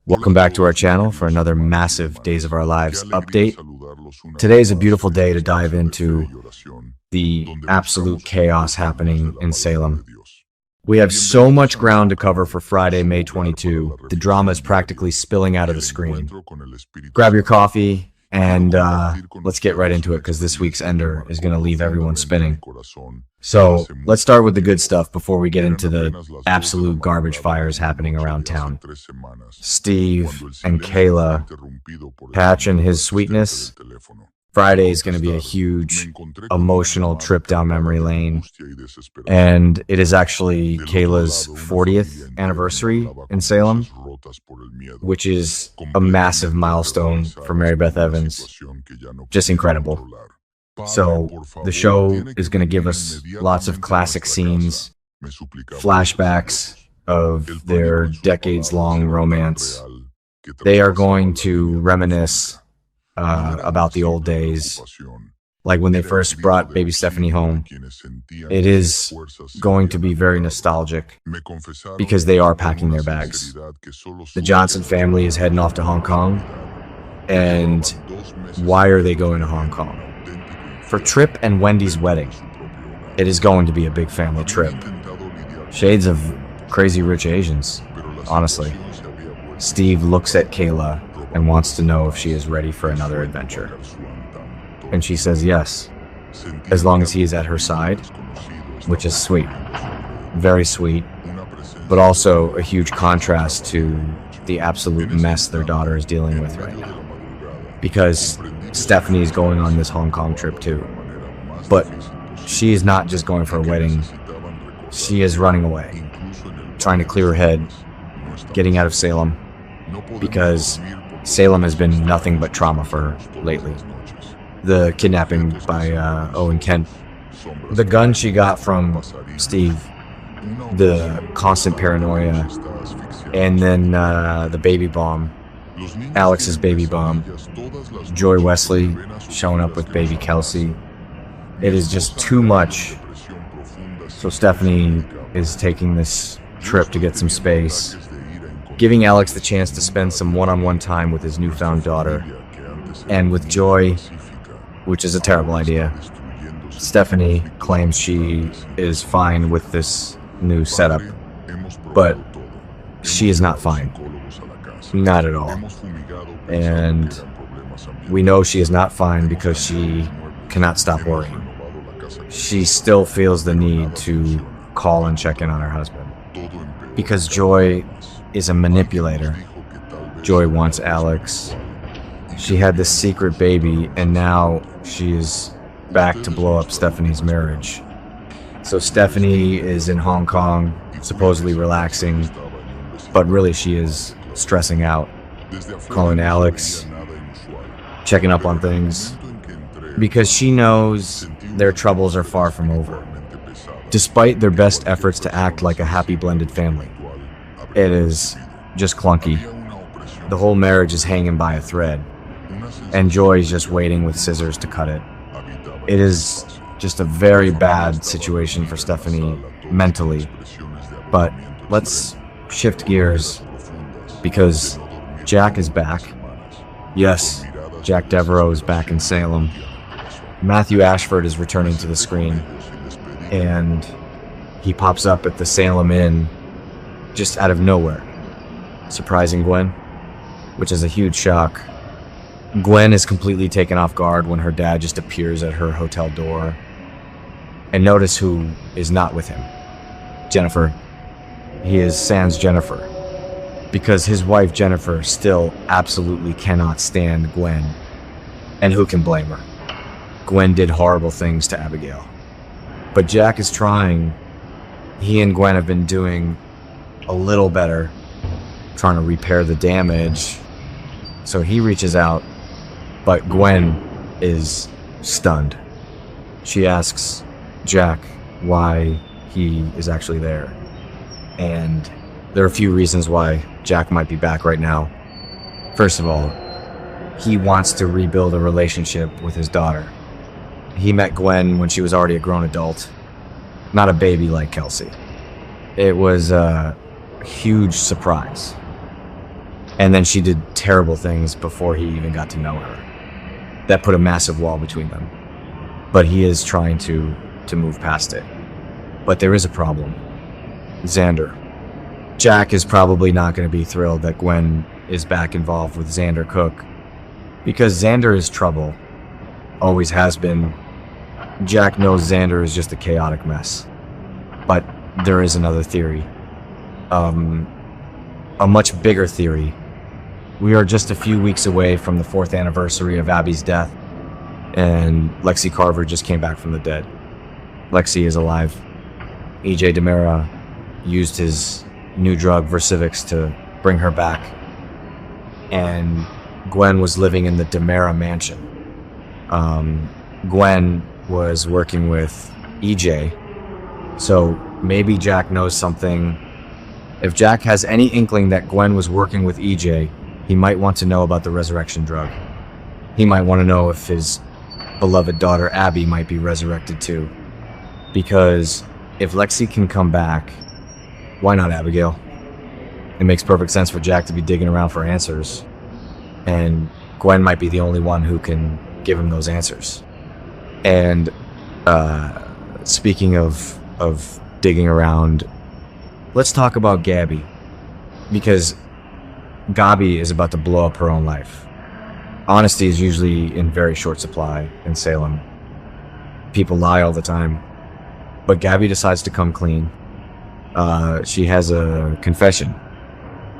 Welcome back to our channel for another massive Days of Our Lives update. Today is a beautiful day to dive into the absolute chaos happening in Salem. We have so much ground to cover for Friday, May 22. The drama is practically spilling out of the screen. Grab your coffee and let's get right into it, because this week's ender is going to leave everyone spinning. So let's start with the good stuff before we get into the absolute garbage fires happening around town. Steve and Kayla, Patch and his sweetness. Friday is going to be a huge emotional trip down memory lane, and it is actually Kayla's 40th anniversary in Salem, which is a massive milestone for Mary Beth Evans. Just incredible. So the show is going to give us lots of classic scenes, flashbacks of their decades-long romance. They are going to reminisce about the old days, like when they first brought baby Stephanie home. It is going to be very nostalgic because they are packing their bags. The Johnson family is heading off to Hong Kong. And why are they going to Hong Kong? For Trip and Wendy's wedding. It is going to be a big family trip. Shades of Crazy Rich Asians, honestly. Steve looks at Kayla and wants to know if she is ready for another adventure. And she says yes, as long as he is at her side, which is sweet. Very sweet, but also a huge contrast to the absolute mess their daughter is dealing with right now. Because Stephanie's going on this Hong Kong trip too. But she is not just going for a wedding. She is running away, trying to clear her head, getting out of Salem, because Salem has been nothing but trauma for her lately. The kidnapping by Owen Kent, the gun she got from Steve, the constant paranoia, and then the baby bomb, Alex's baby bomb, Joy Wesley showing up with baby Kelsey. It is just too much. So Stephanie is taking this trip to get some space, giving Alex the chance to spend some one-on-one time with his newfound daughter. And with Joy, which is a terrible idea, Stephanie claims she is fine with this new setup, but she is not fine. Not at all. And we know she is not fine because she cannot stop worrying. She still feels the need to call and check in on her husband. Because Joy is a manipulator. Joy wants Alex. She had this secret baby, and now she is back to blow up Stephanie's marriage. So Stephanie is in Hong Kong, supposedly relaxing, but really she is stressing out, calling Alex, checking up on things, because she knows their troubles are far from over. Despite their best efforts to act like a happy blended family, it is just clunky. The whole marriage is hanging by a thread, and Joy is just waiting with scissors to cut it. It is just a very bad situation for Stephanie mentally. But let's shift gears, because Jack is back. Yes, Jack Deveraux is back in Salem. Matthew Ashford is returning to the screen, and he pops up at the Salem Inn just out of nowhere, surprising Gwen, which is a huge shock. Gwen is completely taken off guard when her dad just appears at her hotel door. And notice who is not with him. Jennifer. He is sans Jennifer, because his wife Jennifer still absolutely cannot stand Gwen. And who can blame her? Gwen did horrible things to Abigail. But Jack is trying. He and Gwen have been doing a little better, trying to repair the damage. So he reaches out, but Gwen is stunned. She asks Jack why he is actually there. And there are a few reasons why Jack might be back right now. First of all, he wants to rebuild a relationship with his daughter. He met Gwen when she was already a grown adult, not a baby like Kelsey. It was a huge surprise. And then she did terrible things before he even got to know her. That put a massive wall between them. But he is trying to move past it. But there is a problem. Xander. Jack is probably not going to be thrilled that Gwen is back involved with Xander Cook. Because Xander is trouble. Always has been. Jack knows Xander is just a chaotic mess. But there is another theory. A much bigger theory. We are just a few weeks away from the 4th anniversary of Abby's death. And Lexi Carver just came back from the dead. Lexi is alive. EJ Dimera used his new drug, Versivix, to bring her back. And Gwen was living in the Dimera mansion. Gwen was working with EJ. So maybe Jack knows something. If Jack has any inkling that Gwen was working with EJ, he might want to know about the resurrection drug. He might want to know if his beloved daughter Abby might be resurrected too. Because if Lexi can come back, why not Abigail? It makes perfect sense for Jack to be digging around for answers. And Gwen might be the only one who can give him those answers. And speaking of digging around, let's talk about Gabi. Because Gabi is about to blow up her own life. Honesty is usually in very short supply in Salem. People lie all the time. But Gabi decides to come clean. She has a confession.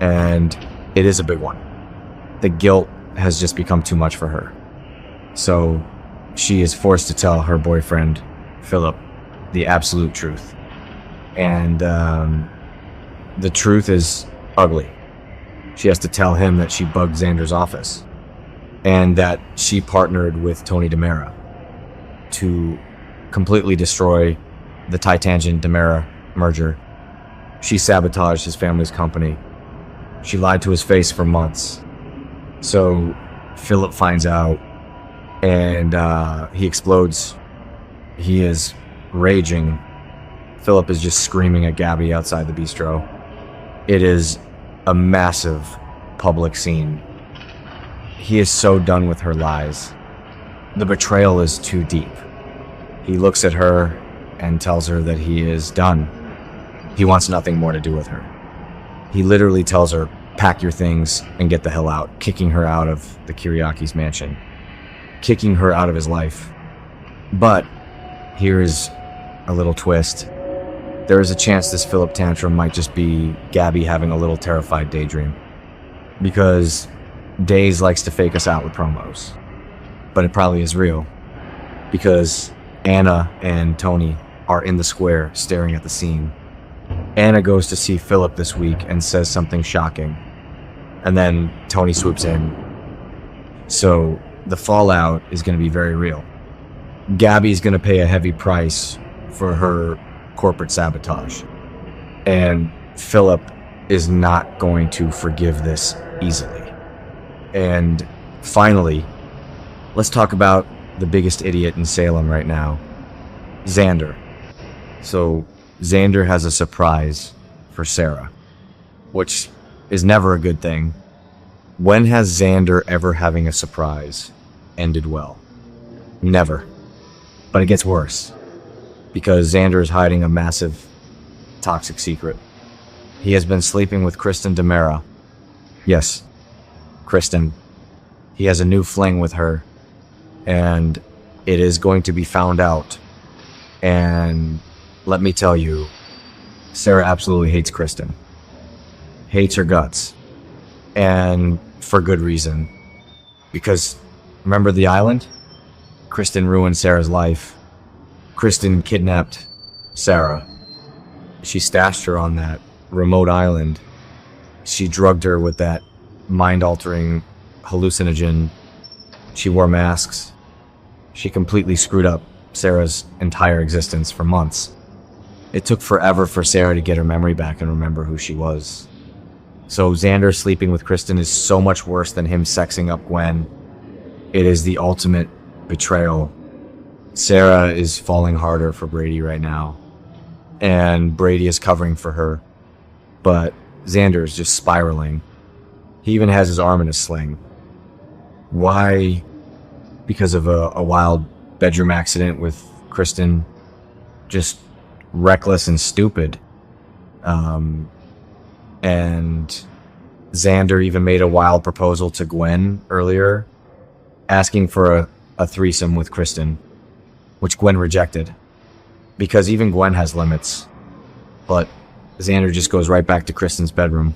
And it is a big one. The guilt has just become too much for her. So she is forced to tell her boyfriend, Philip, the absolute truth. And the truth is ugly. She has to tell him that she bugged Xander's office. And that she partnered with Tony Dimera to completely destroy the Titangent-Dimera merger. She sabotaged his family's company. She lied to his face for months. So Philip finds out, and he explodes. He is raging. Philip is just screaming at Gabi outside the bistro. It is a massive public scene. He is so done with her lies. The betrayal is too deep. He looks at her and tells her that he is done. He wants nothing more to do with her. He literally tells her, pack your things and get the hell out, kicking her out of the Kiriakis' mansion, kicking her out of his life. But here is a little twist. There is a chance this Philip tantrum might just be Gabi having a little terrified daydream. Because Days likes to fake us out with promos. But it probably is real. Because Anna and Tony are in the square staring at the scene. Anna goes to see Philip this week and says something shocking. And then Tony swoops in. So the fallout is going to be very real. Gabi's going to pay a heavy price for her corporate sabotage. And Philip is not going to forgive this easily. And finally, let's talk about the biggest idiot in Salem right now, Xander. So Xander has a surprise for Sarah, which is never a good thing. When has Xander ever having a surprise ended well? Never. But it gets worse, because Xander is hiding a massive, toxic secret. He has been sleeping with Kristen Dimera. Yes, Kristen. He has a new fling with her, and it is going to be found out. And let me tell you, Sarah absolutely hates Kristen. Hates her guts. And for good reason. Because, remember the island? Kristen ruined Sarah's life. Kristen kidnapped Sarah. She stashed her on that remote island. She drugged her with that mind-altering hallucinogen. She wore masks. She completely screwed up Sarah's entire existence for months. It took forever for Sarah to get her memory back and remember who she was. So Xander sleeping with Kristen is so much worse than him sexing up Gwen. It is the ultimate betrayal. Sarah is falling harder for Brady right now. And Brady is covering for her. But Xander is just spiraling. He even has his arm in a sling. Why? Because of a wild bedroom accident with Kristen. Just reckless and stupid. And Xander even made a wild proposal to Gwen earlier, asking for a threesome with Kristen, which Gwen rejected. Because even Gwen has limits. But Xander just goes right back to Kristen's bedroom.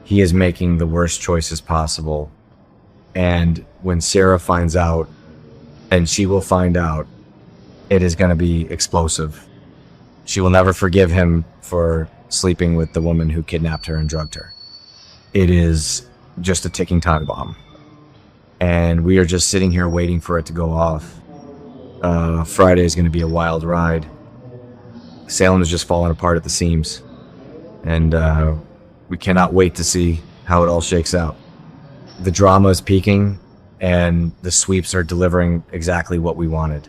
He is making the worst choices possible. And when Sarah finds out, and she will find out, it is going to be explosive. She will never forgive him for sleeping with the woman who kidnapped her and drugged her. It is just a ticking time bomb. And we are just sitting here waiting for it to go off. Friday is going to be a wild ride. Salem is just falling apart at the seams. And we cannot wait to see how it all shakes out. The drama is peaking, and the sweeps are delivering exactly what we wanted.